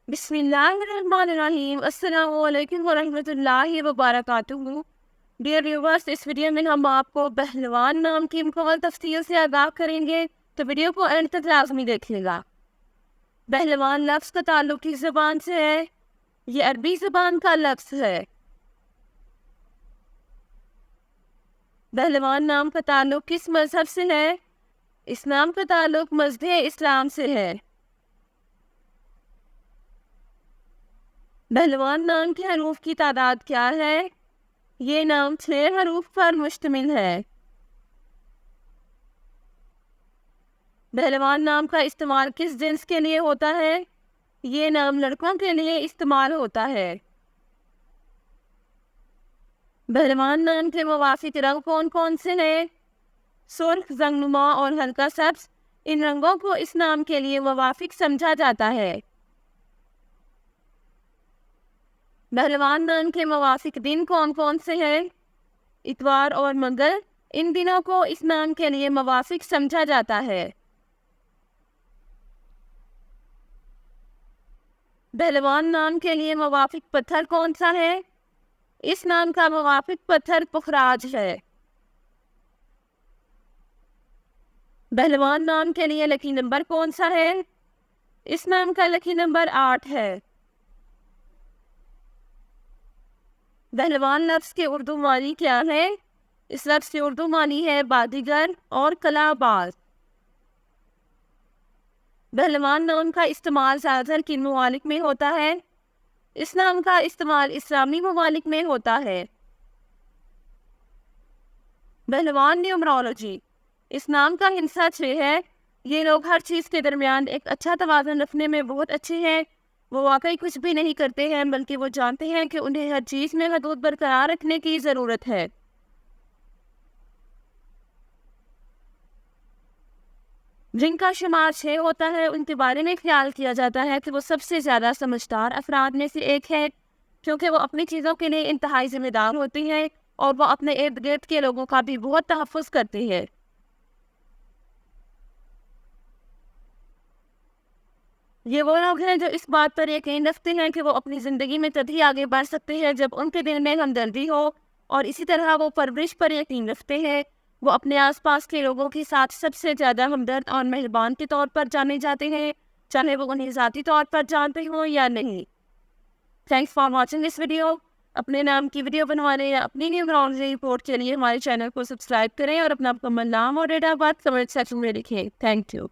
بسم اللہ الرحمن الرحیم۔ السلام علیکم ورحمۃ اللہ وبرکاتہ۔ ڈیئر ویورس، اس ویڈیو میں ہم آپ کو پہلوان نام کی مکمل تفصیل سے آگاہ کریں گے، تو ویڈیو کو اینڈ تک لازمی دیکھیے گا۔ پہلوان لفظ کا تعلق کس زبان سے ہے؟ یہ عربی زبان کا لفظ ہے۔ پہلوان نام کا تعلق کس مذہب سے ہے؟ اس نام کا تعلق مذہب اسلام سے ہے۔ پہلوان نام کے حروف کی تعداد کیا ہے؟ یہ نام 6 حروف پر مشتمل ہے۔ پہلوان نام کا استعمال کس جنس کے لیے ہوتا ہے؟ یہ نام لڑکوں کے لیے استعمال ہوتا ہے۔ پہلوان نام کے موافق رنگ کون کون سے ہیں؟ سرخ، زنگنما اور ہلکا سبز، ان رنگوں کو اس نام کے لیے موافق سمجھا جاتا ہے۔ پہلوان نام کے موافق دن کون کون سے ہیں؟ اتوار اور منگل، ان دنوں کو اس نام کے لیے موافق سمجھا جاتا ہے۔ پہلوان نام کے لیے موافق پتھر کون سا ہے؟ اس نام کا موافق پتھر پخراج ہے۔ پہلوان نام کے لیے لکی نمبر کون سا ہے؟ اس نام کا لکی نمبر 8 ہے۔ پہلوان لفظ کے اردو معنی کیا ہے؟ اس لفظ کے اردو معنی ہے بازیگر اور کلا باز۔ پہلوان نام کا استعمال زیادہ تر کن ممالک میں ہوتا ہے؟ اس نام کا استعمال اسلامی ممالک میں ہوتا ہے۔ پہلوان نیومرولوجی، اس نام کا ہندسہ 6 ہے۔ یہ لوگ ہر چیز کے درمیان ایک اچھا توازن رکھنے میں بہت اچھے ہیں۔ وہ واقعی کچھ بھی نہیں کرتے ہیں، بلکہ وہ جانتے ہیں کہ انہیں ہر چیز میں حدود برقرار رکھنے کی ضرورت ہے۔ جن کا شمار 6 ہوتا ہے، ان کے بارے میں خیال کیا جاتا ہے کہ وہ سب سے زیادہ سمجھدار افراد میں سے ایک ہے، کیونکہ وہ اپنی چیزوں کے لیے انتہائی ذمہ دار ہوتی ہیں اور وہ اپنے ارد گرد کے لوگوں کا بھی بہت تحفظ کرتے ہیں۔ یہ وہ لوگ ہیں جو اس بات پر یقین رکھتے ہیں کہ وہ اپنی زندگی میں تبھی آگے بڑھ سکتے ہیں جب ان کے دل میں ہمدردی ہو، اور اسی طرح وہ پرورش پر یقین رکھتے ہیں۔ وہ اپنے آس پاس کے لوگوں کے ساتھ سب سے زیادہ ہمدرد اور مہربان کے طور پر جانے جاتے ہیں، چاہے وہ انہیں ذاتی طور پر جانتے ہوں یا نہیں۔ Thanks for watching this video. اپنے نام کی ویڈیو بنوانے یا اپنی نیومرولوجی رپورٹ کے لیے ہمارے چینل کو سبسکرائب کریں اور اپنا مکمل نام اور date of birth comment section میں لکھیں۔ Thank you.